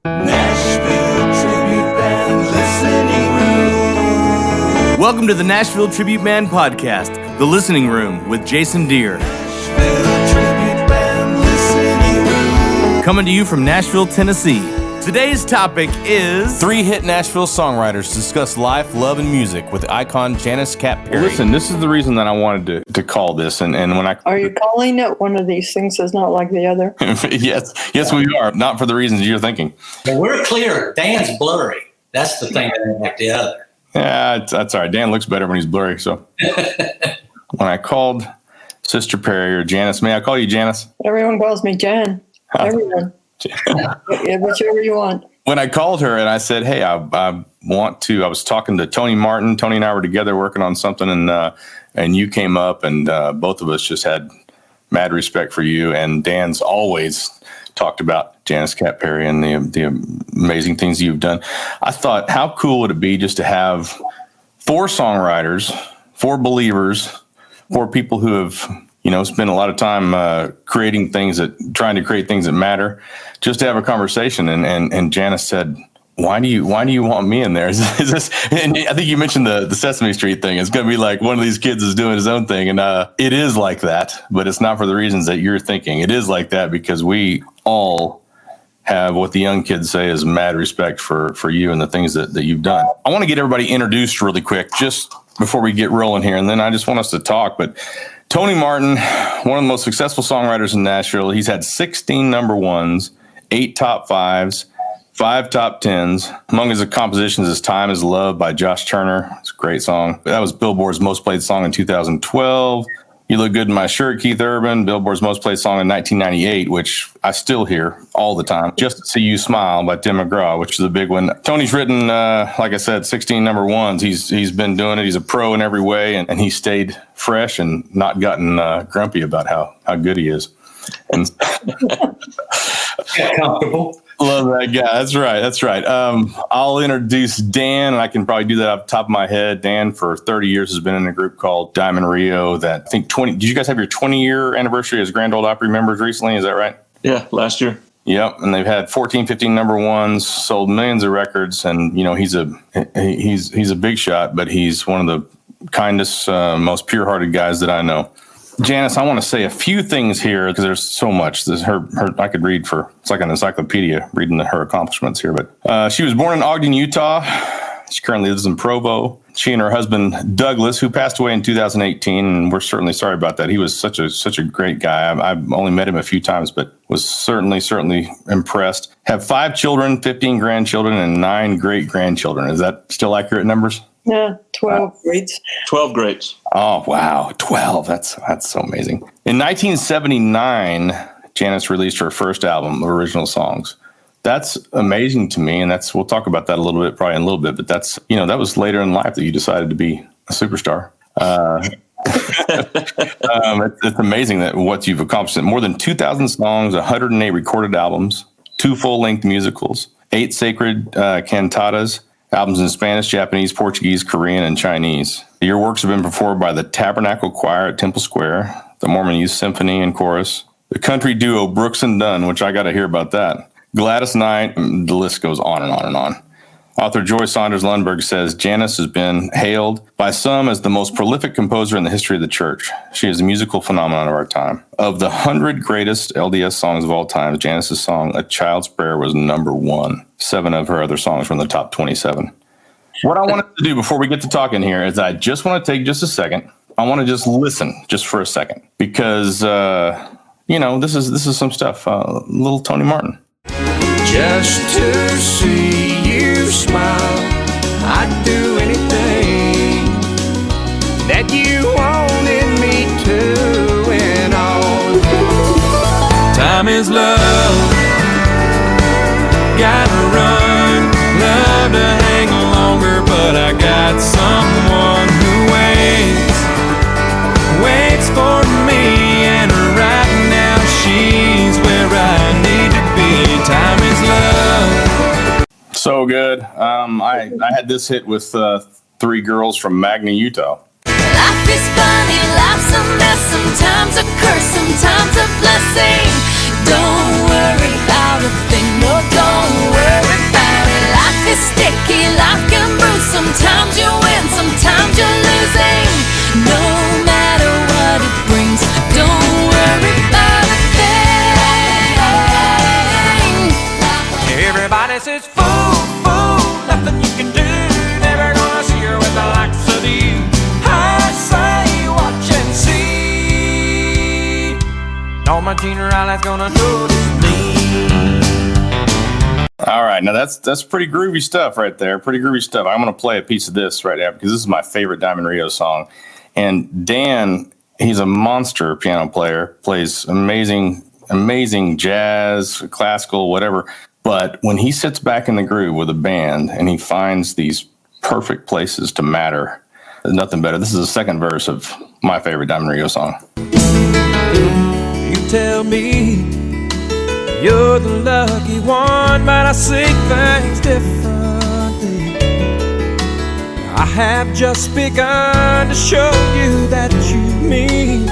Nashville Tribute Band Listening Room. Welcome to the Nashville Tribute Band Podcast, The Listening Room with Jason Deere. Nashville Tribute Band Listening Room. Coming to you from Nashville, Tennessee. Today's topic is 3 hit Nashville songwriters discuss life, love, and music with icon Janice Kapp Perry. Listen, this is the reason that I wanted to call this, and when I... Are you calling it one of these things that's not like the other? yes, we are. Not for the reasons you're thinking. Well, we're clear. Dan's blurry. That's the thing that ain't like the other. Yeah, that's all right. Dan looks better when he's blurry, so... When I called Sister Perry, or Janice, may I call you Janice? Everyone calls me Jan. Everyone. Whichever you want. When I called her and I said, hey, I was talking to Tony Martin. Tony and I were together working on something, and you came up, and both of us just had mad respect for you. And Dan's always talked about Janice Kapp Perry and the amazing things you've done. I thought, how cool would it be just to have 4 songwriters, 4 believers, 4 people who have spend a lot of time trying to create things that matter, just to have a conversation. And Janice said, why do you want me in there? Is this? And I think you mentioned the Sesame Street thing. It's going to be like one of these kids is doing his own thing. And it is like that, but it's not for the reasons that you're thinking. It is like that because we all have what the young kids say is mad respect for you and the things that you've done. I want to get everybody introduced really quick, just before we get rolling here. And then I just want us to talk, but Tony Martin, one of the most successful songwriters in Nashville. He's had 16 number ones, 8 top 5s, 5 top 10s. Among his compositions is Time Is Love by Josh Turner. It's a great song. That was Billboard's most played song in 2012. You Look Good in My Shirt, Keith Urban, Billboard's most played song in 1998, which I still hear all the time. Just to See You Smile by Tim McGraw, which is a big one. Tony's written, like I said, 16 number ones. He's been doing it. He's a pro in every way, and he stayed fresh and not gotten grumpy about how good he is. And comfortable. Love that guy. That's right. I'll introduce Dan, and I can probably do that off the top of my head. Dan, for 30 years, has been in a group called Diamond Rio that I think 20. Did you guys have your 20-year anniversary as Grand Ole Opry members recently? Is that right? Yeah, last year. Yep, and they've had 14, 15 number ones, sold millions of records, and he's a big shot, but he's one of the kindest, most pure-hearted guys that I know. Janice, I want to say a few things here because there's so much. I could read it's like an encyclopedia reading her accomplishments here. But she was born in Ogden, Utah. She currently lives in Provo. She and her husband, Douglas, who passed away in 2018, and we're certainly sorry about that. He was such a great guy. I've only met him a few times, but was certainly impressed. Have 5 children, 15 grandchildren, and 9 great-grandchildren. Is that still accurate numbers? Yeah, 12 greats. 12 greats. Oh, wow. 12. That's so amazing. In 1979, Janice released her first album of original songs. That's amazing to me. And we'll talk about that probably in a little bit, but that was later in life that you decided to be a superstar. It's amazing that what you've accomplished. More than 2,000 songs, 108 recorded albums, 2 full-length musicals, 8 sacred cantatas, albums in Spanish, Japanese, Portuguese, Korean, and Chinese. Your works have been performed by the Tabernacle Choir at Temple Square, the Mormon Youth Symphony and Chorus, the country duo Brooks and Dunn, which I got to hear about that, Gladys Knight, the list goes on and on and on. Author Joy Saunders Lundberg says Janice has been hailed by some as the most prolific composer in the history of the church. She is a musical phenomenon of our time. Of the 100 greatest LDS songs of all time, Janice's song, A Child's Prayer, was number 1. 7 of her other songs were in the top 27. What I wanted to do before we get to talking here is I just want to take just a second. I want to just listen just for a second because, this is some stuff. Little Tony Martin. Just to see you smile, I'd do anything that you wanted me to, and all. Time is love, gotta run, love to hang longer, but I got someone who waits for me, and right now she's where I need to be. Time is love. So good. I had this hit with 3 girls from Magna, Utah. Life is funny, life's a mess, sometimes a curse, sometimes a blessing. Don't worry about a thing, no, don't worry. Janice is fool, nothing you can do. Never gonna see her with the likes of you. I say, watch and see. All my generality's gonna notice me. All right, now that's pretty groovy stuff right there. Pretty groovy stuff. I'm going to play a piece of this right now because this is my favorite Diamond Rio song. And Dan, he's a monster piano player, plays amazing jazz, classical, whatever. But when he sits back in the groove with a band and he finds these perfect places to matter, there's nothing better. This is the second verse of my favorite Diamond Rio song. You tell me you're the lucky one, but I see things differently. I have just begun to show you that you mean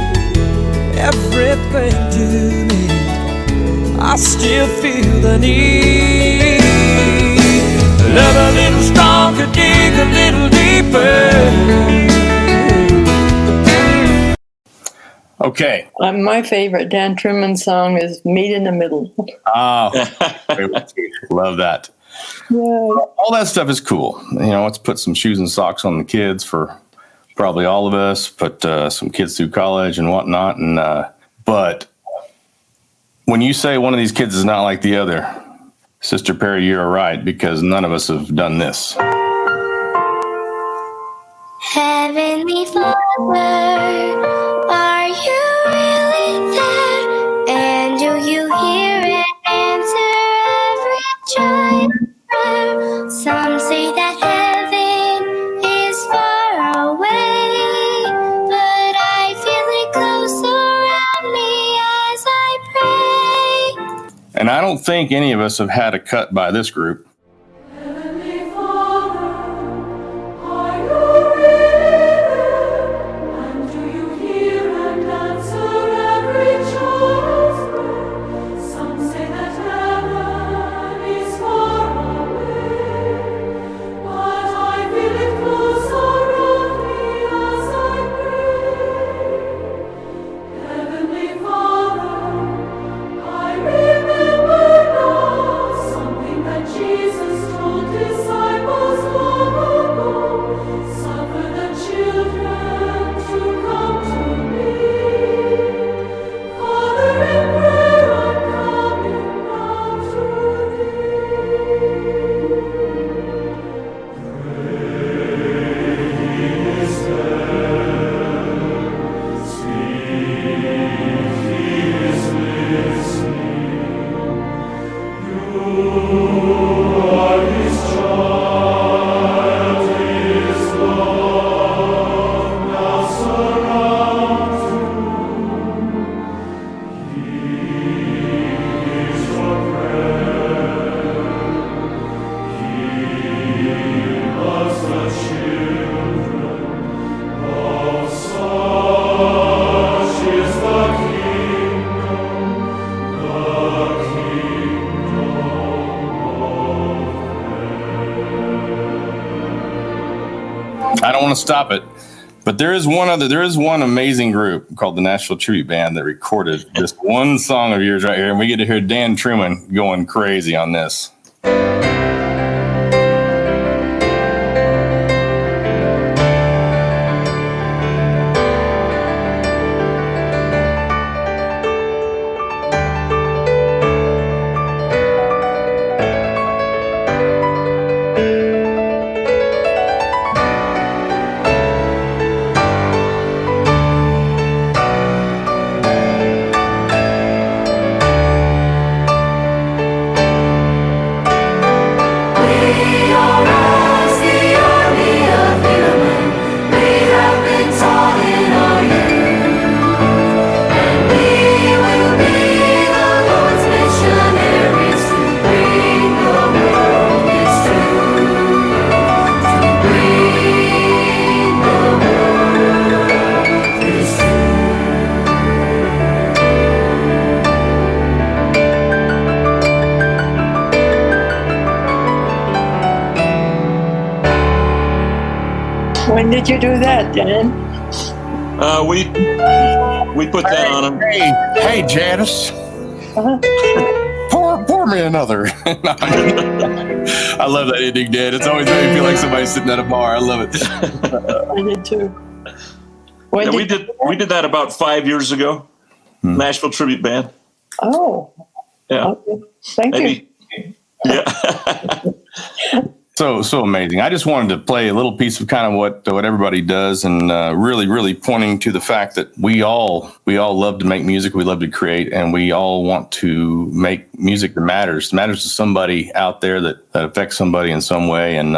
everything to me. I still feel the need. Love a little stronger, dig a little deeper. Okay. My favorite Dan Truman song is Meet in the Middle. Oh, love that. Yeah. All that stuff is cool. Let's put some shoes and socks on the kids for probably all of us, put some kids through college and whatnot. But when you say one of these kids is not like the other, Sister Perry, you're right, because none of us have done this. Heavenly Father, are you really there? And do you hear and answer every child's prayer? Some say that heaven is far away, but I feel it close around me as I pray. And I don't think any of us have had a cut by this group. I don't want to stop it, but there is one amazing group called the Nashville Tribute Band that recorded this one song of yours right here, and we get to hear Dan Truman going crazy on this. When did you do that, Dan? We put that on him. Hey, Janice. Uh-huh. pour me another. I love that ending, Dan. It's always made me feel like somebody's sitting at a bar. I love it. I did too. Yeah, we did that about 5 years ago. Nashville tribute band. Oh. Yeah. Okay. Thank you. Yeah. So amazing. I just wanted to play a little piece of kind of what everybody does, and really pointing to the fact that we all love to make music, we love to create, and we all want to make music that matters to somebody out there, that affects somebody in some way. And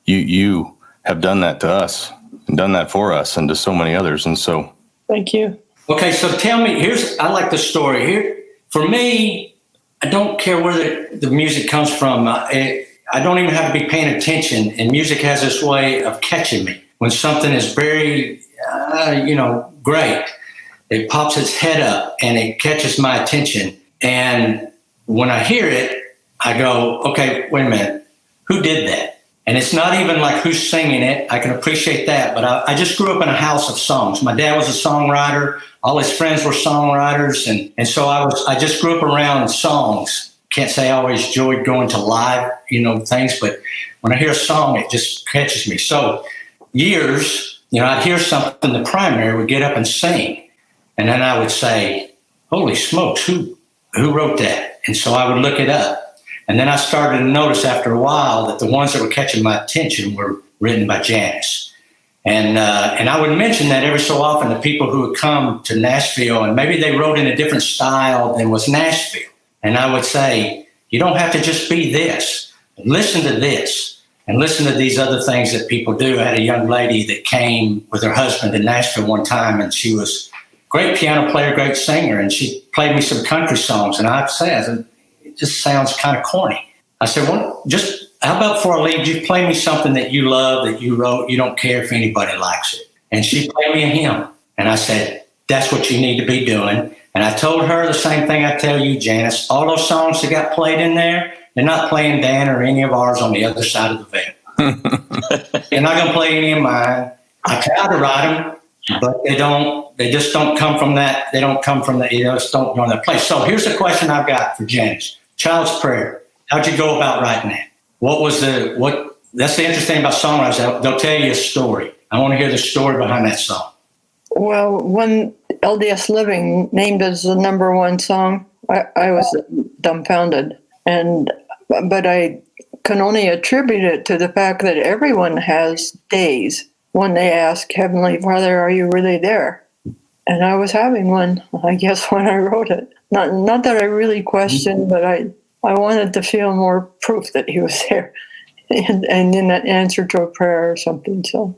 you have done that to us and done that for us and to so many others. And so Thank you. Okay, so tell me, I like the story here. For me, I don't care where the music comes from. I don't even have to be paying attention, and music has this way of catching me. When something is very, great, it pops its head up and it catches my attention. And when I hear it, I go, okay, wait a minute, who did that? And it's not even like who's singing it. I can appreciate that, but I just grew up in a house of songs. My dad was a songwriter. All his friends were songwriters, and so I just grew up around songs. Can't say I always enjoyed going to live, things, but when I hear a song, it just catches me. So years, I'd hear something, the primary would get up and sing. And then I would say, holy smokes, who wrote that? And so I would look it up. And then I started to notice after a while that the ones that were catching my attention were written by Janice. And I would mention that every so often to people who would come to Nashville, and maybe they wrote in a different style than was Nashville. And I would say, you don't have to just be this. Listen to this and listen to these other things that people do. I had a young lady that came with her husband to Nashville one time, and she was a great piano player, great singer, and she played me some country songs. And I'd say, it just sounds kind of corny. I said, well, how about before I leave, you play me something that you love, that you wrote, you don't care if anybody likes it. And she played me a hymn. And I said, that's what you need to be doing. And I told her the same thing I tell you, Janice. All those songs that got played in there, they're not playing Dan or any of ours on the other side of the veil. You're not going to play any of mine. I try to write them, but they just don't come from that. They don't come from that. Just don't go in that place. So here's the question I've got for Janice. Child's Prayer. How'd you go about writing that? That's the interesting thing about songwriters. They'll tell you a story. I want to hear the story behind that song. Well, when LDS Living named as the number one song, I was dumbfounded. But I can only attribute it to the fact that everyone has days when they ask, Heavenly Father, are you really there? And I was having one, I guess, when I wrote it. Not that I really questioned, but I wanted to feel more proof that he was there, and in an answer to a prayer or something. So,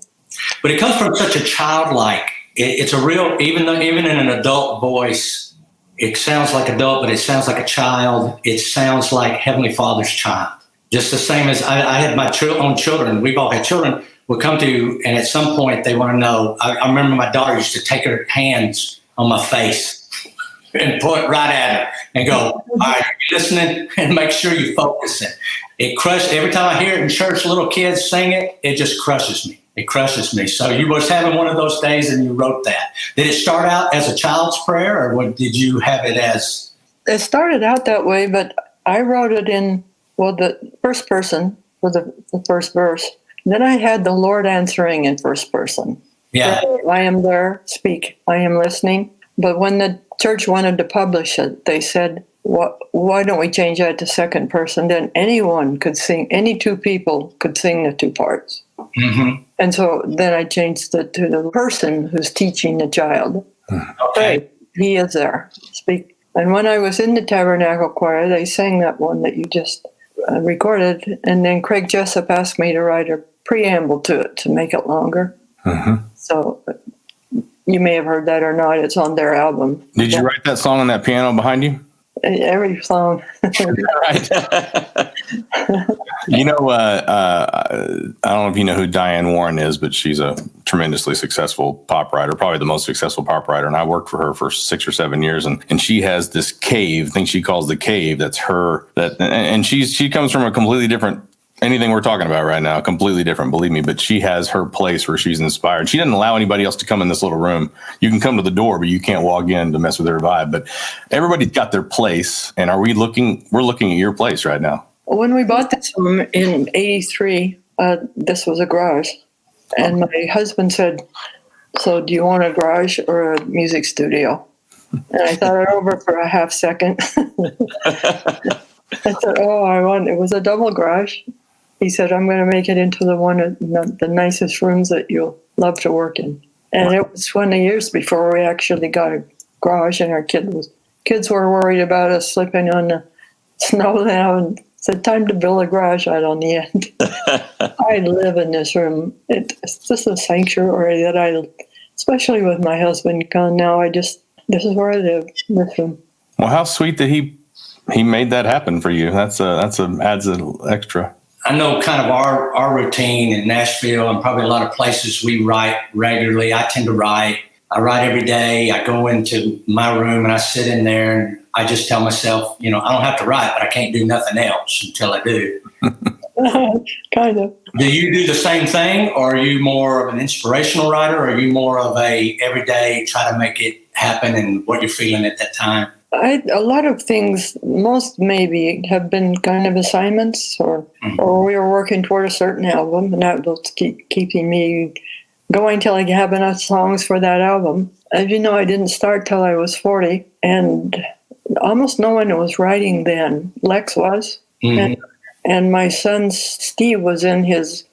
but it comes from such a childlike. It's a real, even in an adult voice, it sounds like adult, but it sounds like a child. It sounds like Heavenly Father's child. Just the same as I had my own children. We've all had children. Would come to you, and at some point they want to know. I remember my daughter used to take her hands on my face and point right at her and go, all right, are you listening? And make sure you focus it. It crushes. Every time I hear it in church, little kids sing it, it just crushes me. It crushes me. So you was having one of those days and you wrote that. Did it start out as a child's prayer, or did you have it as? It started out that way, but I wrote it in, the first person for the first verse. Then I had the Lord answering in first person. Yeah. I am there, speak, I am listening. But when the church wanted to publish it, they said, why don't we change that to second person? Then anyone could sing, any two people could sing the two parts. Mm-hmm. And so then I changed it to the person who's teaching the child. Okay. He is there, speak. And when I was in the Tabernacle Choir, they sang that one that you just recorded. And then Craig Jessup asked me to write a preamble to it to make it longer. Mm-hmm. So you may have heard that or not. It's on their album. Did you write that song on that piano behind you? Every song. Right. I don't know if you know who Diane Warren is, but she's a tremendously successful pop writer, probably the most successful pop writer. And I worked for her for 6 or 7 years. And she has this cave, thing she calls the cave. That's her. And she comes from a completely different anything we're talking about right now. Completely different, believe me. But she has her place where she's inspired. She doesn't allow anybody else to come in this little room. You can come to the door, but you can't walk in to mess with her vibe. But everybody's got their place. And we're looking at your place right now. When we bought this home in '83, this was a garage. And my husband said, "So do you want a garage or a music studio?" And I thought it over for a half second. I said, it was a double garage. He said, "I'm going to make it into the nicest rooms that you'll love to work in." And it was 20 years before we actually got a garage, and our kids were worried about us slipping on the snow now, and said, "Time to build a garage out on the end." I live in this room. It's just a sanctuary that especially with my husband gone now, this is where I live, this room. Well, how sweet that he made that happen for you. That's adds an extra. I know kind of our routine in Nashville and probably a lot of places we write regularly. I tend to write. I write every day. I go into my room and I sit in there and I just tell myself, I don't have to write, but I can't do nothing else until I do. Kind of. Do you do the same thing, or are you more of an inspirational writer, or are you more of a everyday try to make it happen and what you're feeling at that time? A lot of things, most maybe, have been kind of assignments, or we were working toward a certain album, and that was keeping me going till I have enough songs for that album. As you know, I didn't start till I was 40, and almost no one was writing then. Lex was, and my son Steve was in his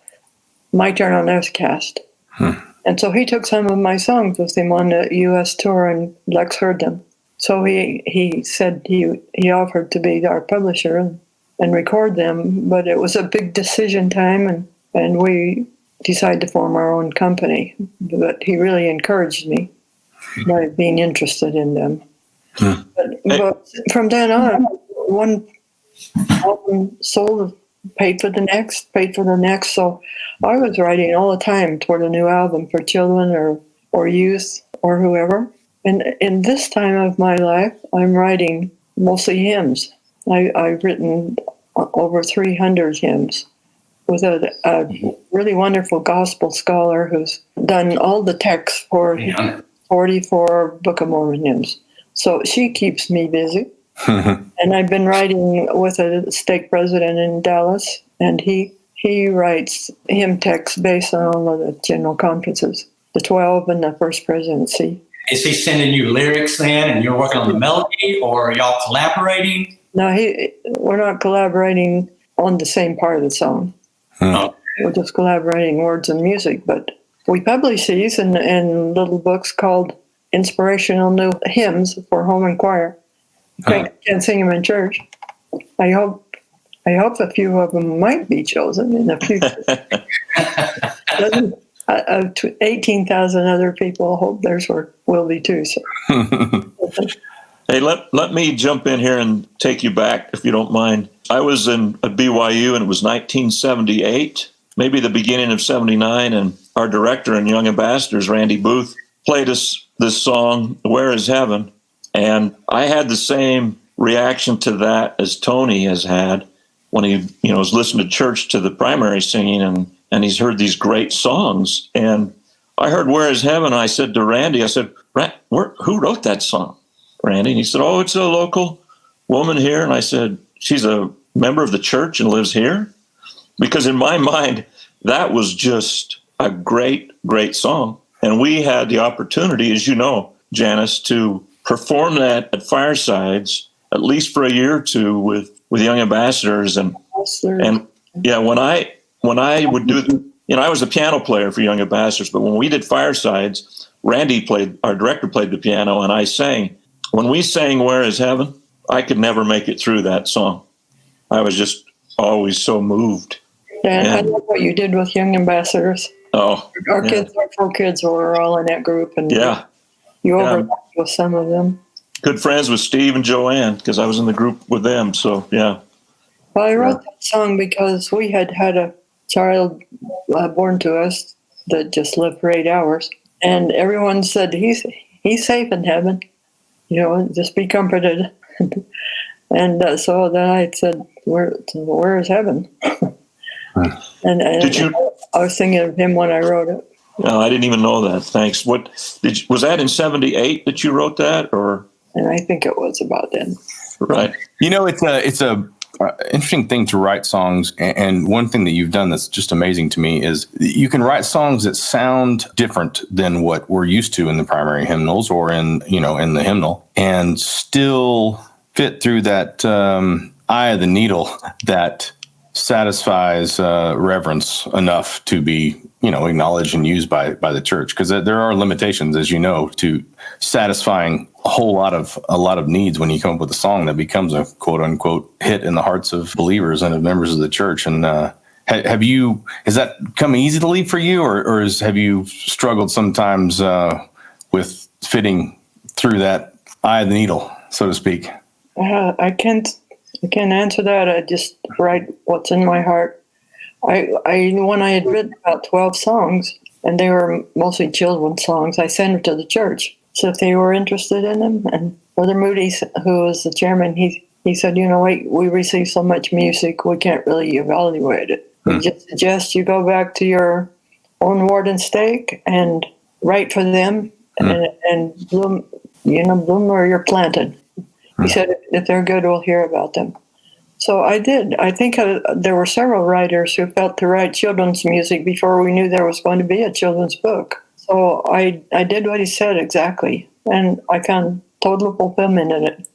My Turn on Earth cast. And so he took some of my songs with him on the U.S. tour, and Lex heard them. So he said he offered to be our publisher and record them, but it was a big decision time, and we decided to form our own company. But he really encouraged me by being interested in them. But from then on, one album sold, paid for the next. So I was writing all the time toward a new album for children or youth or whoever. And in this time of my life, I'm writing mostly hymns. I've written over 300 hymns with a really wonderful gospel scholar who's done all the texts for 44 Book of Mormon hymns. So she keeps me busy. And I've been writing with a stake president in Dallas, and he writes hymn texts based on all of the general conferences, the 12 and the First Presidency. Is he sending you lyrics then, and you're working on the melody, or are y'all collaborating? No, we're not collaborating on the same part of the song. We're just collaborating words and music, but we publish these in little books called Inspirational New Hymns for Home and Choir. Can't sing them in church. I hope a few of them might be chosen in the future. 18,000 other people hope theirs will be too. So. Hey, let me jump in here and take you back, if you don't mind. I was at BYU, and it was 1978, maybe the beginning of 79, and our director and Young Ambassadors, Randy Booth, played us this song, Where is Heaven? And I had the same reaction to that as Tony has had when he was listening to church to the primary singing, and he's heard these great songs. And I heard Where is Heaven? I said to Randy, who wrote that song, Randy? And he said, it's a local woman here. And I said, she's a member of the church and lives here? Because in my mind, that was just a great, great song. And we had the opportunity, as you know, Janice, to perform that at Firesides at least for a year or two with Young Ambassadors. And yeah, when I would do, I was the piano player for Young Ambassadors, but when we did Firesides, our director played the piano, and I sang. When we sang Where is Heaven, I could never make it through that song. I was just always so moved. Yeah, and I love what you did with Young Ambassadors. Our kids, our 4 kids were all in that group, and you overlapped with some of them. Good friends with Steve and Joanne, because I was in the group with them, so yeah. Well, I wrote that song because we had a child born to us that just lived for 8 hours, and everyone said, he's safe in heaven, just be comforted. And so then I said, where is heaven? And Did you? I was thinking of him when I wrote it. No, I didn't even know that. Thanks. Was that in 78 that you wrote that, or? And I think it was about then. Right. It's a interesting thing to write songs. And one thing that you've done that's just amazing to me is you can write songs that sound different than what we're used to in the primary hymnals or in the hymnal, and still fit through that eye of the needle that satisfies reverence enough to be acknowledged and used by the church, because there are limitations, as you know, to satisfying a lot of needs when you come up with a song that becomes a quote unquote hit in the hearts of believers and of members of the church. And has that come easily for you, or have you struggled sometimes with fitting through that eye of the needle, so to speak? I can't answer that. I just write what's in my heart. When I had written about 12 songs, and they were mostly children's songs, I sent them to the church. So if they were interested in them, and Brother Moody, who was the chairman, he said, we receive so much music, we can't really evaluate it. We just suggest you go back to your own ward and stake and write for them and bloom where you're planted. He said, if they're good, we'll hear about them. So I did. I think there were several writers who felt to write children's music before we knew there was going to be a children's book. So I did what he said exactly, and I found total fulfillment in it,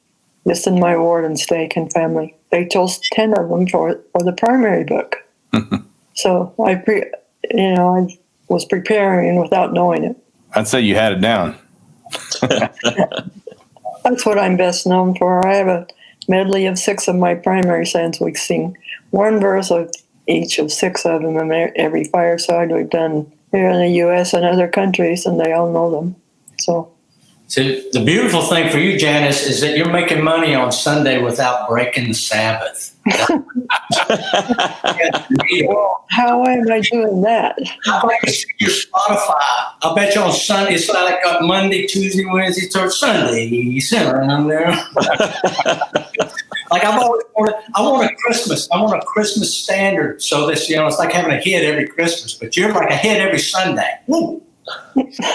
just in my ward and stake and family. They chose 10 of them for the primary book. So I was preparing without knowing it. I'd say you had it down. That's what I'm best known for. I have a medley of 6 of my primary songs. We sing one verse of each of 6 of them in every fireside we've done here in the U.S. and other countries, and they all know them. So the beautiful thing for you, Janice, is that you're making money on Sunday without breaking the Sabbath. Well, how am I doing that? I bet your Spotify. I bet you on Sunday, it's like Monday, Tuesday, Wednesday, Thursday, Sunday. Center on there. Like I've always wanted, I want a Christmas standard. So this, it's like having a hit every Christmas, but you're like a hit every Sunday. Woo!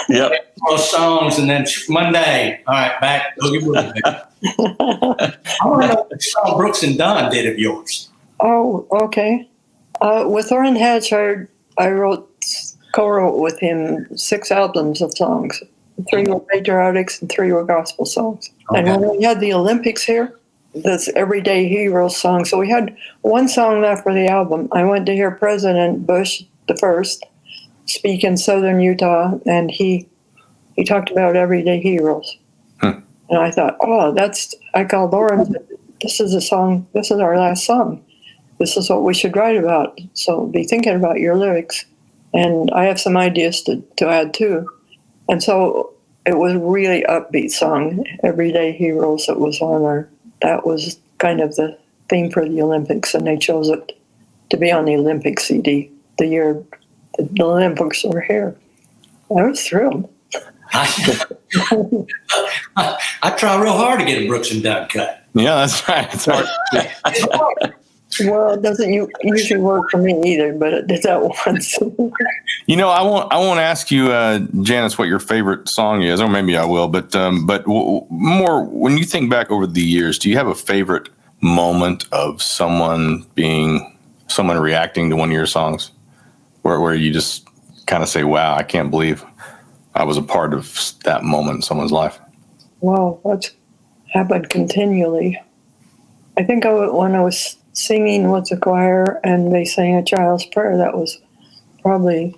Yep. Those songs, and then Monday. All right, back. Boogie woogie. I want to know what song Brooks and Dunn did of yours. Oh, okay. With Orrin Hatch, I co-wrote with him 6 albums of songs. 3 were patriotics and 3 were gospel songs. Okay. And when we had the Olympics here, this Everyday Heroes song. So we had one song left for the album. I went to hear President Bush the first speak in southern Utah, and he talked about everyday heroes. And I thought, I called Laura and said, this is a song, this is our last song. This is what we should write about. So be thinking about your lyrics. And I have some ideas to add too. And so it was a really upbeat song, Everyday Heroes, that was on that was kind of the theme for the Olympics, and they chose it to be on the Olympic CD the year the Olympics were here. I was thrilled. I try real hard to get a Brooks and Dunn cut. Yeah, that's right. It's hard. Well, it doesn't usually work for me either, but it did that once. I won't ask you, Janice, what your favorite song is, or maybe I will. But more when you think back over the years, do you have a favorite moment of someone reacting to one of your songs, where you just kind of say, "Wow, I can't believe I was a part of that moment in someone's life"? Well, that's happened continually. I think when I was singing with the choir and they sang a child's prayer, that was probably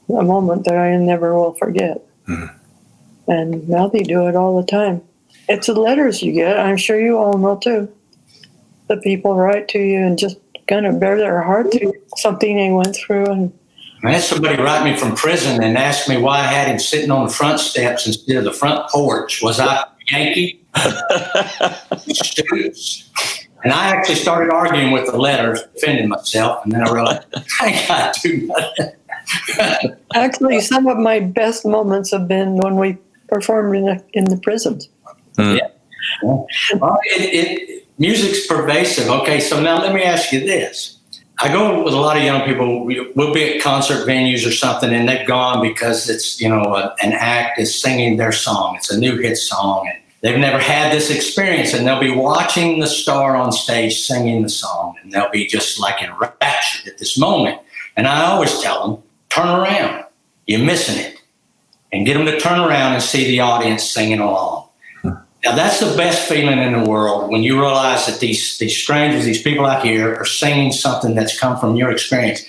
a moment that I never will forget. Mm-hmm. And now they do it all the time. It's the letters you get. I'm sure you all know too. The people write to you and just kind of bare their heart to something they went through. And I had somebody write me from prison and ask me why I had him sitting on the front steps instead of the front porch. Was I a Yankee? And I actually started arguing with the letters, defending myself, and then I realized I ain't got to do nothing. Actually, some of my best moments have been when we performed in the prisons. Mm. Yeah. Well, music's pervasive. Okay, so now let me ask you this. I go with a lot of young people. We'll be at concert venues or something, and they've gone because it's, an act is singing their song. It's a new hit song, and they've never had this experience, and they'll be watching the star on stage singing the song, and they'll be just like enraptured at this moment. And I always tell them, turn around. You're missing it. And get them to turn around and see the audience singing along. Now, that's the best feeling in the world, when you realize that these strangers, these people out here are singing something that's come from your experience.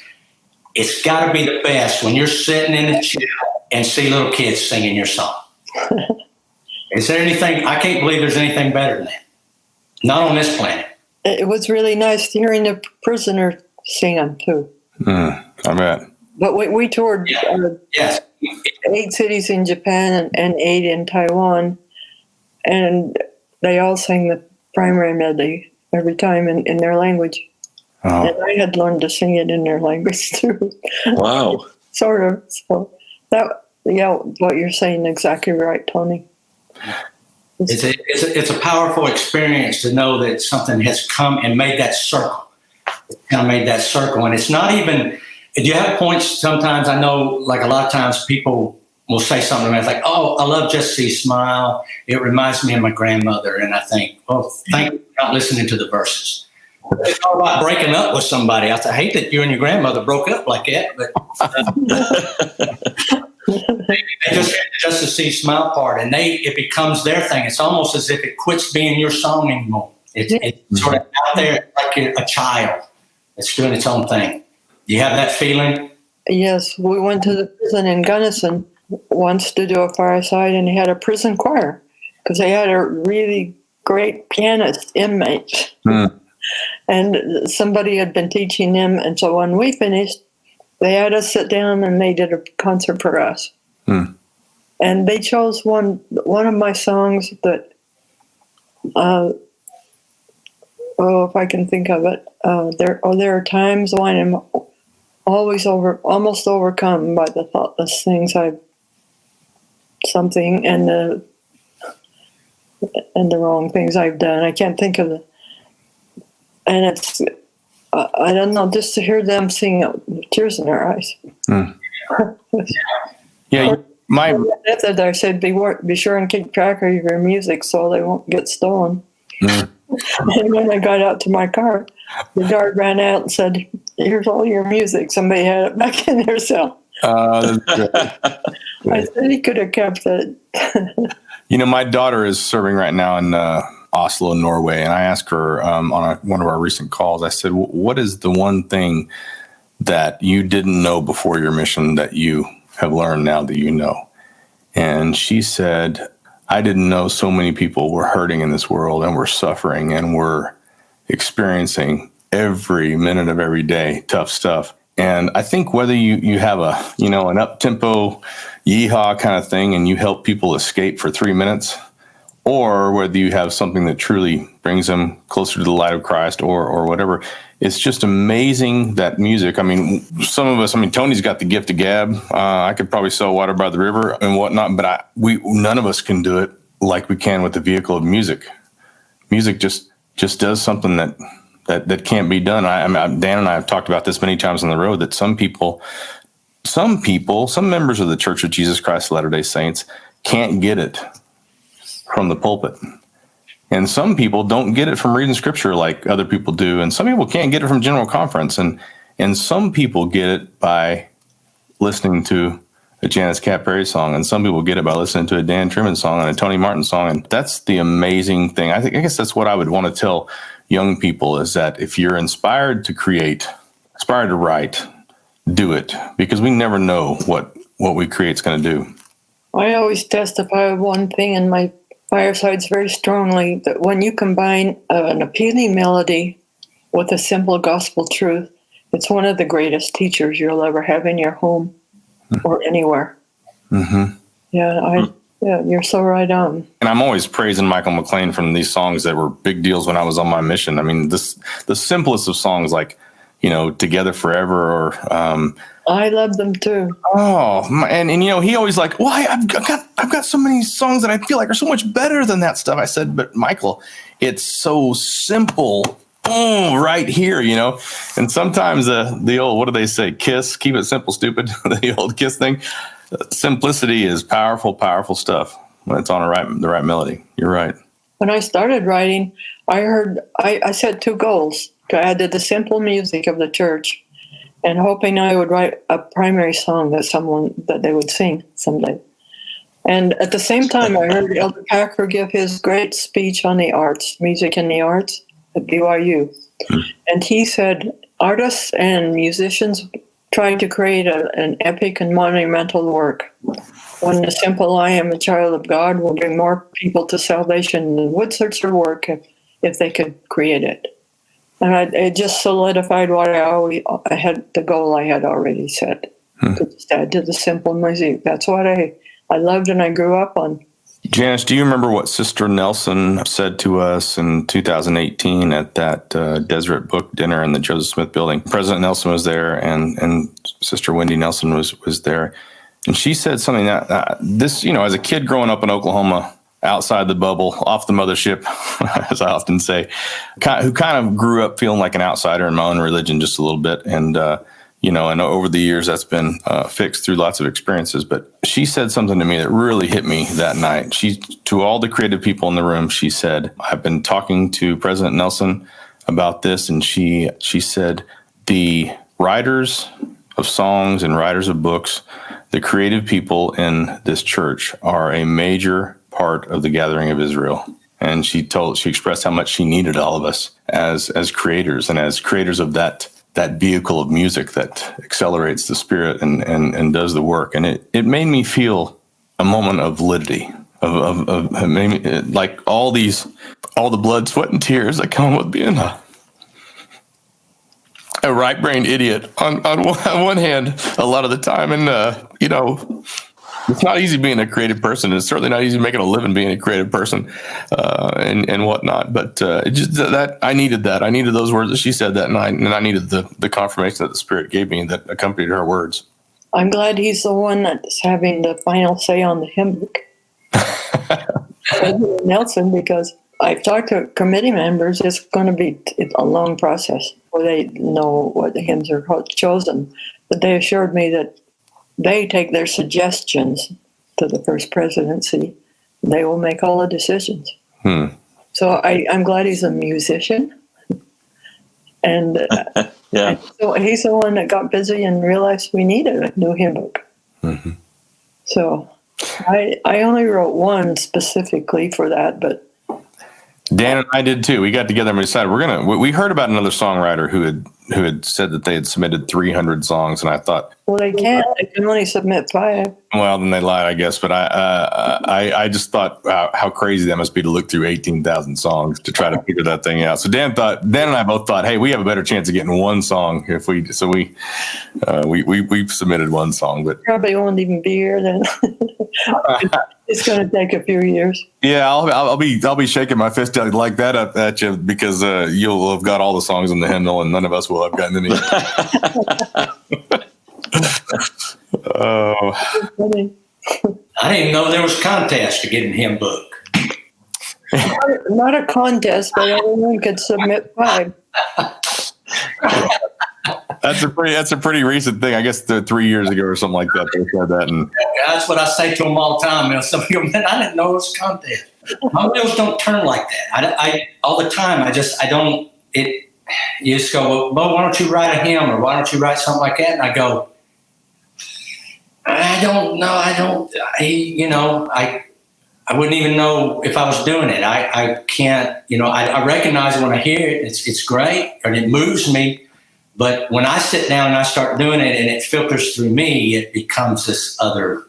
It's got to be the best when you're sitting in a chair and see little kids singing your song. Is there anything? I can't believe there's anything better than that. Not on this planet. It was really nice hearing the prisoner sing them, too. I bet. But we toured Yes. 8 cities in Japan and 8 in Taiwan. And they all sang the primary medley every time in their language. Oh. And I had learned to sing it in their language too. Wow. Sort of. So what you're saying exactly right, Tony. It's a powerful experience to know that something has come and made that circle. It kind of made that circle. And it's not even, do you have points sometimes? I know, like, a lot of times people will say something to me, it's like, oh, I love Just See Smile. It reminds me of my grandmother. And I think, well, thank you for not listening to the verses. It's all about breaking up with somebody. I hate that you and your grandmother broke up like that, but they just to see Smile part, and it becomes their thing. It's almost as if it quits being your song anymore. It's sort of out there like a child. It's doing its own thing. Do you have that feeling? Yes, we went to the prison in Gunnison once to do a fireside, and they had a prison choir because they had a really great pianist inmate. And somebody had been teaching them, and so when we finished, they had us sit down and they did a concert for us. And they chose one of my songs that, if I can think of it, there are times when I'm almost overcome by the thoughtless things and the wrong things I've done. I can't think of it. And it's, I don't know, just to hear them sing it with tears in their eyes. Yeah, That I said, be sure and keep track of your music so they won't get stolen. And when I got out to my car, the guard ran out and said, here's all your music. Somebody had it back in their cell. I said he could have kept it. My daughter is serving right now in Oslo, Norway, and I asked her on one of our recent calls, I said, what is the one thing that you didn't know before your mission that you have learned now that you know? And she said, I didn't know so many people were hurting in this world and were suffering and were experiencing every minute of every day tough stuff. And I think whether you have an up-tempo yeehaw kind of thing and you help people escape for 3 minutes, or whether you have something that truly brings them closer to the light of Christ or whatever, it's just amazing that music. I mean, some of us, Tony's got the gift of gab. I could probably sell water by the river and whatnot, but none of us can do it like we can with the vehicle of music. Music just does something that can't be done. Dan and I have talked about this many times on the road, that some members of the Church of Jesus Christ of Latter-day Saints can't get it from the pulpit. And some people don't get it from reading scripture like other people do. And some people can't get it from general conference. And some people get it by listening to a Janice Kapp Perry song. And some people get it by listening to a Dan Truman song and a Tony Martin song. And that's the amazing thing. I guess that's what I would want to tell young people, is that if you're inspired to create, inspired to write, do it. Because we never know what we create is going to do. I always testify one thing in my firesides very strongly, that when you combine an appealing melody with a simple gospel truth, it's one of the greatest teachers you'll ever have in your home or anywhere. Mm-hmm. Yeah, you're so right on. And I'm always praising Michael McLean from these songs that were big deals when I was on my mission. The simplest of songs like, Together Forever, or I love them too. Oh, and he always like, well, I've got so many songs that I feel like are so much better than that stuff. I said, but Michael, it's so simple right here, And sometimes the old, what do they say? KISS, keep it simple, stupid. The old KISS thing. Simplicity is powerful, powerful stuff when it's on the right melody. You're right. When I started writing, I set 2 goals: to add to the simple music of the church, and hoping I would write a primary song that they would sing someday. And at the same time, I heard Elder Packer give his great speech on the arts, music and the arts at BYU. And he said, artists and musicians trying to create an epic and monumental work. When the simple "I am a child of God" will bring more people to salvation than would such a work if they could create it. And it just solidified what I had, the goal I had already set, to just add to the simple music. That's what I loved and I grew up on. Janice, do you remember what Sister Nelson said to us in 2018 at that Deseret Book Dinner in the Joseph Smith Building? President Nelson was there, and Sister Wendy Nelson was there. And she said something that this, as a kid growing up in Oklahoma, outside the bubble, off the mothership, as I often say, who kind of grew up feeling like an outsider in my own religion just a little bit. And, and over the years that's been fixed through lots of experiences. But she said something to me that really hit me that night. To all the creative people in the room, she said, I've been talking to President Nelson about this. And she said, the writers of songs and writers of books, the creative people in this church are a major part of the gathering of Israel. And she expressed how much she needed all of us as creators and as creators of that vehicle of music that accelerates the spirit and does the work. And it made me feel a moment of validity, of like all the blood, sweat, and tears that come with being a right-brained idiot on one hand a lot of the time. And, it's not easy being a creative person. It's certainly not easy making a living being a creative person and whatnot. But just that I needed that. I needed those words that she said that night, and I needed the confirmation that the Spirit gave me that accompanied her words. I'm glad he's the one that's having the final say on the hymn book. President Nelson, because I've talked to committee members, it's going to be a long process where they know what the hymns are chosen. But they assured me that they take their suggestions to the First Presidency. They will make all the decisions. So I'm glad he's a musician. And yeah. And so he's the one that got busy and realized we needed a new hymn book. Mm-hmm. So I only wrote one specifically for that, but Dan and I did too. We got together and we decided we heard about another songwriter who had said that they had submitted 300 songs, and I thought, well, they can't. They can only submit 5. Well, then they lied, I guess. But I just thought how crazy that must be to look through 18,000 songs to try to figure that thing out. So Dan and I both thought, hey, we have a better chance of getting one song if we submitted one song, but probably won't even be here then. It's going to take a few years. Yeah, I'll be shaking my fist like that up at you because you'll have got all the songs in the hymnal, and none of us will have gotten any. Oh, I didn't even know there was a contest to get a hymn book. Not a contest, but everyone could submit 5. That's a pretty recent thing. I guess 3 years ago or something like that. They said that, and that's what I say to them all the time. Some people, man, I didn't know it was a contest. My wheels don't turn like that. I all the time. I don't. You just go, well, why don't you write a hymn or why don't you write something like that? And I go, I don't know. I wouldn't even know if I was doing it. I can't. I recognize it when I hear it. It's great and it moves me. But when I sit down and I start doing it and it filters through me, it becomes this other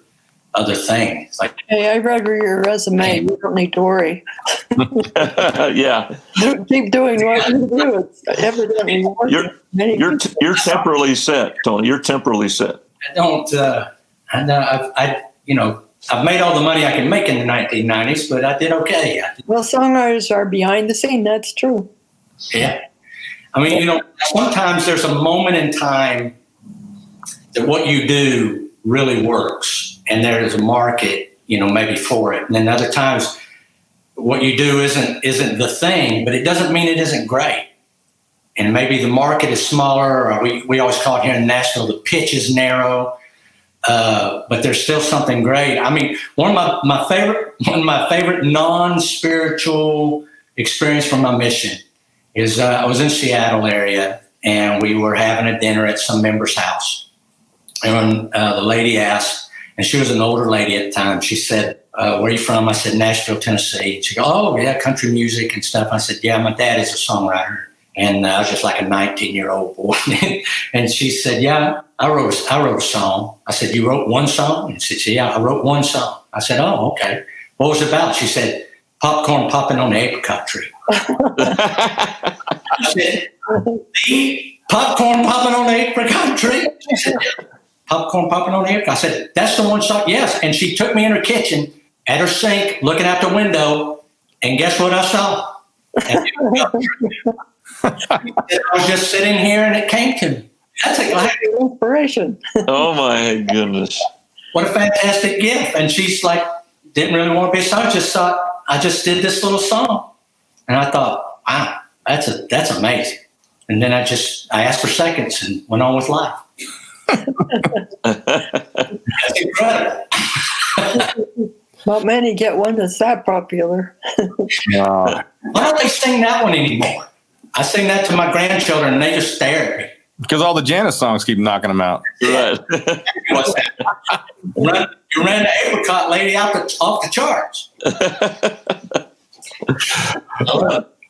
thing. It's like, hey, I read your resume. You don't need to worry. Yeah. Keep doing what you do. It's evidently working. You're temporally set, Tony. You're temporally set. I don't. I've made all the money I can make in the 1990s, but I did okay. Well, songwriters are behind the scene. That's true. Yeah. I mean, sometimes there's a moment in time that what you do really works, and there's a market, maybe for it. And then other times, what you do isn't the thing, but it doesn't mean it isn't great. and maybe the market is smaller, or we always call it here in Nashville, the pitch is narrow, but there's still something great. I mean, one of my favorite non-spiritual experience from my mission is I was in Seattle area, and we were having a dinner at some member's house. And the lady asked, and she was an older lady at the time, she said, where are you from? I said, Nashville, Tennessee. She goes, oh, yeah, country music and stuff. I said, yeah, my dad is a songwriter. And I was just like a 19-year-old boy. And she said, yeah, I wrote a song. I said, you wrote one song? And she said, yeah, I wrote one song. I said, oh, okay. What was it about? She said, popcorn popping on the apricot tree. I said, popcorn popping on the apricot tree? She said, popcorn popping on the apricot. I said, that's the one song? Yes. And she took me in her kitchen at her sink, looking out the window, and guess what I saw? I was just sitting here, and it came to me. That's a inspiration. Oh my goodness! What a fantastic gift! And she's like, didn't really want to be a song. Just thought I just did this little song, and I thought, wow, that's amazing. And then I asked for seconds and went on with life. That's incredible. Not many get one that's that popular. Why don't they sing that one anymore? I sing that to my grandchildren, and they just stare at me. Because all the Janice songs keep knocking them out. Right. You ran the apricot lady off the charts.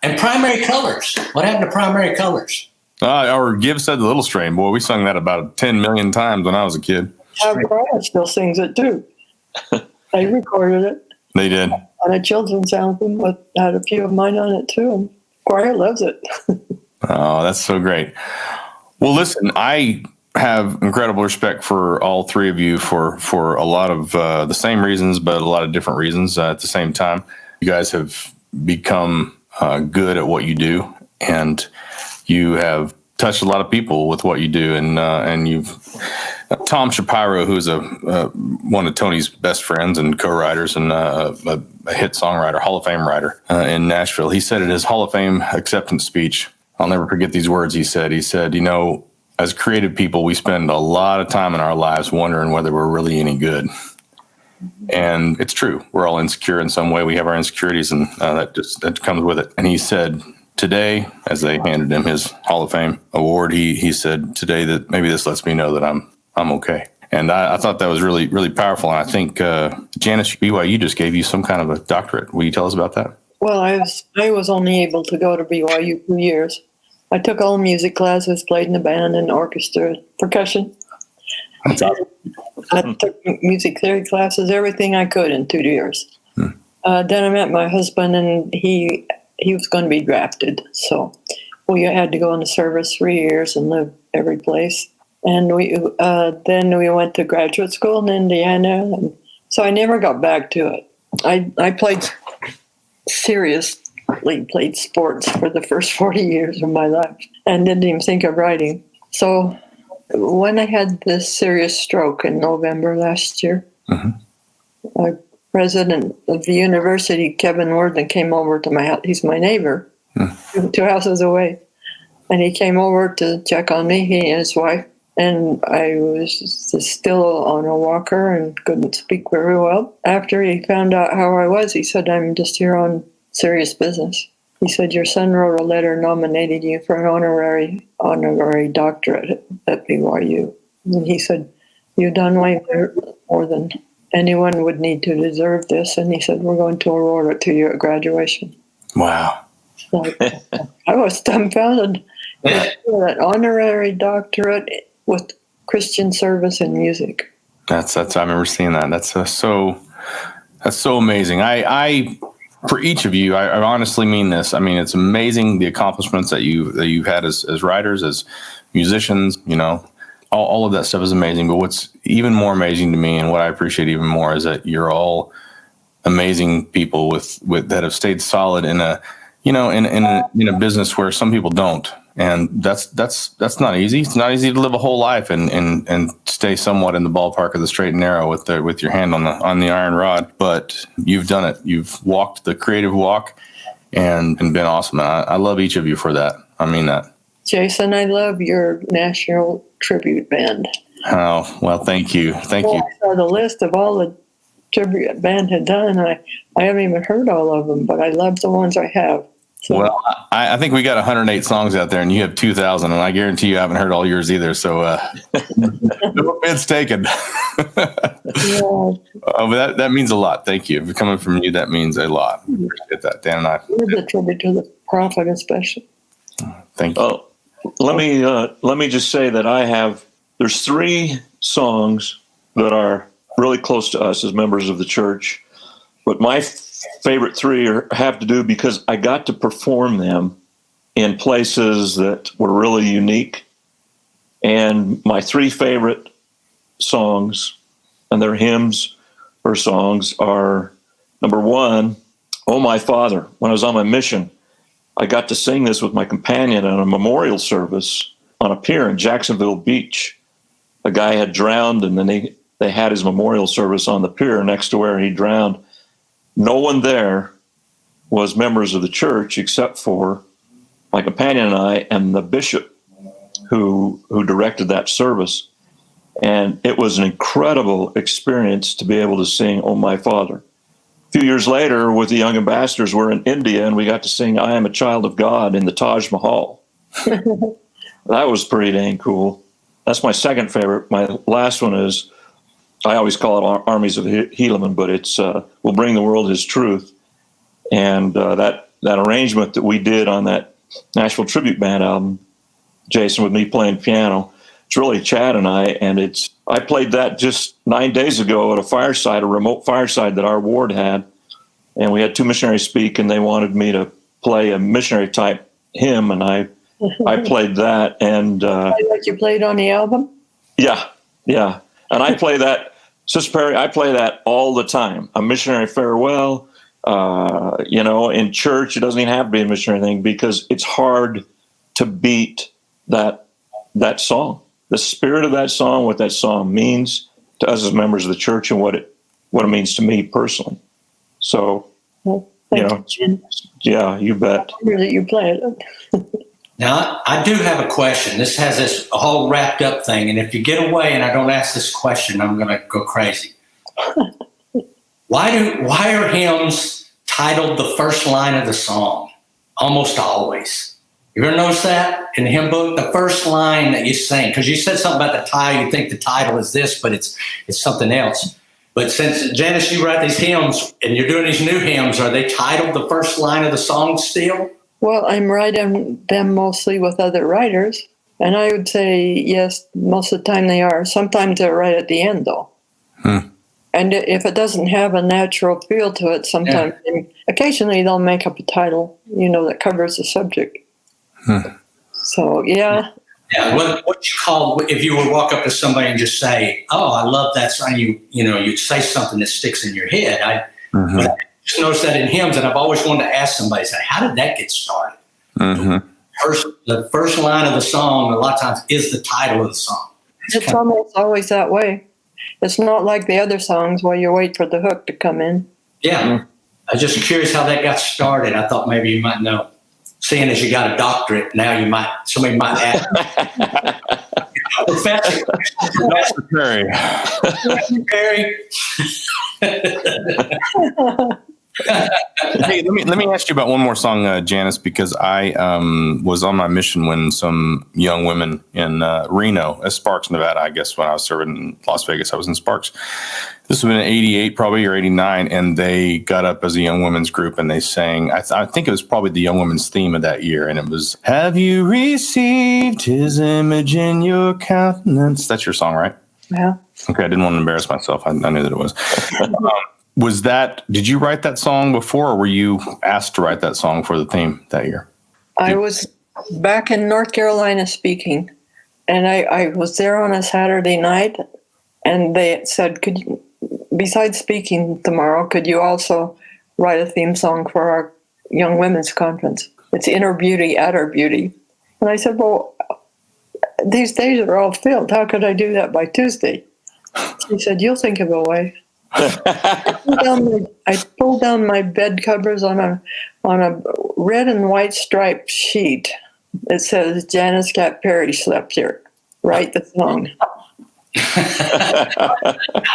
And Primary Colors. What happened to Primary Colors? Or Give Said the Little Strain. Boy, we sung that about 10 million times when I was a kid. Brian still sings it too. They recorded it. They did. On a children's album, but had a few of mine on it too. And choir loves it. Oh, that's so great. Well, listen, I have incredible respect for all three of you for a lot of the same reasons, but a lot of different reasons at the same time. You guys have become good at what you do, and you have touched a lot of people with what you do. And you've Tom Shapiro, who's one of Tony's best friends and co-writers and a hit songwriter, Hall of Fame writer in Nashville. He said in his Hall of Fame acceptance speech, I'll never forget these words he said, you know, as creative people, we spend a lot of time in our lives wondering whether we're really any good. And it's true. We're all insecure in some way. We have our insecurities, and that comes with it. And he said today, as they handed him his Hall of Fame award, he said today that maybe this lets me know that I'm okay. And I thought that was really, really powerful. And I think Janice, BYU just gave you some kind of a doctorate. Will you tell us about that? Well, I was only able to go to BYU 2 years. I took all music classes, played in the band and orchestra, percussion. That's awesome. I took music theory classes, everything I could in 2 years. Then I met my husband, and he was going to be drafted. So we had to go into service 3 years and live every place. And then we went to graduate school in Indiana. And so I never got back to it. I seriously played sports for the first 40 years of my life and didn't even think of writing. So when I had this serious stroke in November last year, the president of the university, Kevin Worden, came over to my house. He's my neighbor, 2 houses away. And he came over to check on me, he and his wife. And I was still on a walker and couldn't speak very well. After he found out how I was, he said, I'm just here on serious business. He said, your son wrote a letter nominating you for an honorary doctorate at BYU. And he said, you've done way more than anyone would need to deserve this. And he said, we're going to award it to you at graduation. Wow. So I was dumbfounded. Yeah. An honorary doctorate with Christian service and music. That's I remember seeing that. That's so amazing. I for each of you, I honestly mean this. I mean, it's amazing the accomplishments that you've had as writers, as musicians. You know, all of that stuff is amazing. But what's even more amazing to me, and what I appreciate even more, is that you're all amazing people with that have stayed solid in a business where some people don't. And that's not easy. It's not easy to live a whole life and stay somewhat in the ballpark of the straight and narrow with your hand on the iron rod. But you've done it. You've walked the creative walk and been awesome. And I love each of you for that. I mean that. Jason, I love your National Tribute Band. Oh, well, thank you. Thank Well, you. I saw the list of all the tribute band had done. I haven't even heard all of them, but I love the ones I have. So, Well, I think we got 108 songs out there, and you have 2,000, and I guarantee you haven't heard all yours either. So, no offense taken. yeah, But that means a lot. Thank you. Coming from you, that means a lot. Appreciate that, Dan and I. the tribute to the prophet, especially. Thank you. Oh, let me just say that there's 3 songs that are really close to us as members of the church, but my favorite 3 have to do because I got to perform them in places that were really unique. And my 3 favorite songs, and they're hymns or songs, are number 1, "Oh My Father." When I was on my mission, I got to sing this with my companion at a memorial service on a pier in Jacksonville Beach. A guy had drowned, and then they had his memorial service on the pier next to where he drowned. No one there was members of the church except for my companion and I and the bishop who directed that service. And it was an incredible experience to be able to sing "Oh My Father." A few years later, with the Young Ambassadors, we're in India, and we got to sing "I Am a Child of God" in the Taj Mahal. That was pretty dang cool. That's my second favorite. My last one is, I always call it "Armies of Helaman," but it's "Will Bring the World His Truth." And that arrangement that we did on that Nashville Tribute Band album, Jason with me playing piano, it's really Chad and I, and I played that just 9 days ago at a remote fireside that our ward had, and we had 2 missionaries speak, and they wanted me to play a missionary type hymn, and I played that. And Like you played on the album? Yeah. And I play that, Sister Perry, I play that all the time. A missionary farewell, in church, it doesn't even have to be a missionary thing because it's hard to beat that song. The spirit of that song, what that song means to us as members of the church, and what it means to me personally. So, yeah, you bet. I hear that you play it. Now, I do have a question. This has this whole wrapped up thing, and if you get away and I don't ask this question, I'm going to go crazy. Why are hymns titled the first line of the song? Almost always. You ever notice that in the hymn book? The first line that you sing, because you said something about the title, you think the title is this, but it's something else. But since, Janice, you write these hymns and you're doing these new hymns, are they titled the first line of the song still? Well, I'm writing them mostly with other writers, and I would say yes, most of the time they are. Sometimes they're right at the end, though. And if it doesn't have a natural feel to it, sometimes, occasionally they'll make up a title, that covers the subject. So, yeah. Yeah, what you call, if you would walk up to somebody and just say, "Oh, I love that song," you'd say something that sticks in your head. But I just noticed that in hymns, and I've always wanted to ask somebody, how did that get started? The first line of the song, a lot of times, is the title of the song. It's almost always that way. It's not like the other songs where you wait for the hook to come in. Yeah. I was just curious how that got started. I thought maybe you might know. Seeing as you got a doctorate, now somebody might ask. Professor Perry. Perry. Hey, let me ask you about one more song, Janice, because I was on my mission when some young women in Reno, Sparks, Nevada, I guess when I was serving in Las Vegas, I was in Sparks. This was in 88 probably, or 89, and they got up as a young women's group and they sang, I think it was probably the young women's theme of that year, and it was, "Have you received his image in your countenance?" That's your song, right? Yeah. Okay, I didn't want to embarrass myself. I knew that it was. Did you write that song before, or were you asked to write that song for the theme that year? I was back in North Carolina speaking, and I was there on a Saturday night, and they said, besides speaking tomorrow, could you also write a theme song for our Young Women's Conference? It's Inner Beauty, Outer Beauty. And I said, well, these days are all filled. How could I do that by Tuesday? He said, you'll think of a way. I pulled down my bed covers on a red and white striped sheet it says Janice Kapp Perry slept here. Write the song.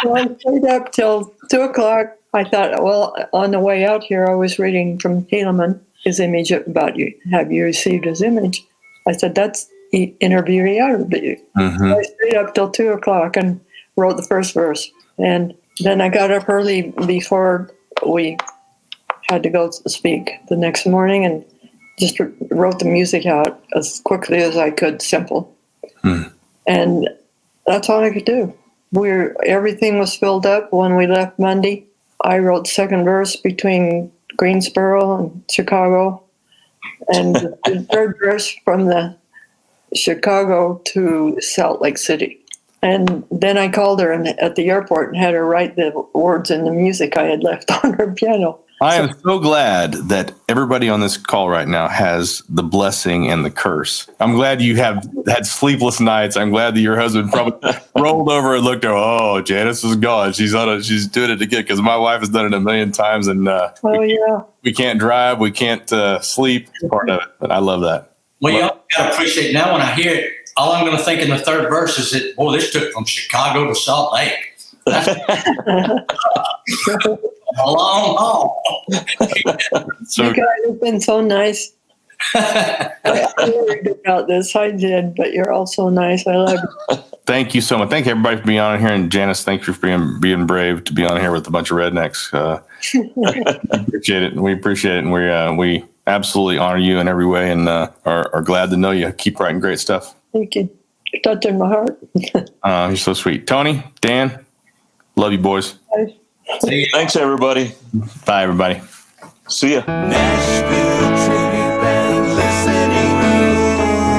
So I stayed up till 2:00. I thought, well, on the way out here, I was reading from Helaman, his image about you. Have you received his image? I said, that's interview reality. Mm-hmm. So I stayed up till 2:00 and wrote the first verse. And then I got up early before we had to go speak the next morning and just wrote the music out as quickly as I could, simple. And that's all I could do. Everything was filled up when we left Monday. I wrote second verse between Greensboro and Chicago, and the third verse from the Chicago to Salt Lake City. And then I called her at the airport and had her write the words in the music I had left on her piano. I am so glad that everybody on this call right now has the blessing and the curse. I'm glad you have had sleepless nights. I'm glad that your husband probably rolled over and looked over. Oh, Janice is gone. She's doing it again, because my wife has done it a million times, and we can't drive, we can't sleep. It's part of it, but I love that. Well, you gotta appreciate now when I hear it. All I'm going to think in the third verse is that, boy, this took from Chicago to Salt Lake. That's a long haul. So, you guys have been so nice. I worried about this. I did, but you're all so nice. I love you. thank you so much. Thank everybody for being on here. And Janice, thank you for being brave to be on here with a bunch of rednecks. Appreciate it. We appreciate it. And we absolutely honor you in every way, and are glad to know you keep writing great stuff. Thank you. You're touching my heart. You're so sweet. Tony, Dan, love you boys. Bye. Thanks, everybody. Bye, everybody. See ya.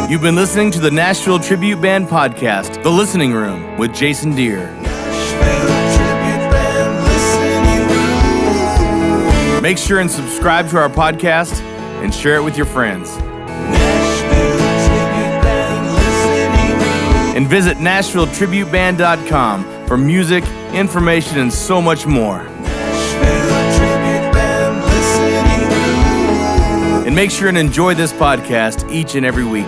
You've been listening to the Nashville Tribute Band podcast, The Listening Room, with Jason Deere. Make sure and subscribe to our podcast and share it with your friends. And visit NashvilleTributeBand.com for music, information, and so much more. And make sure and enjoy this podcast each and every week.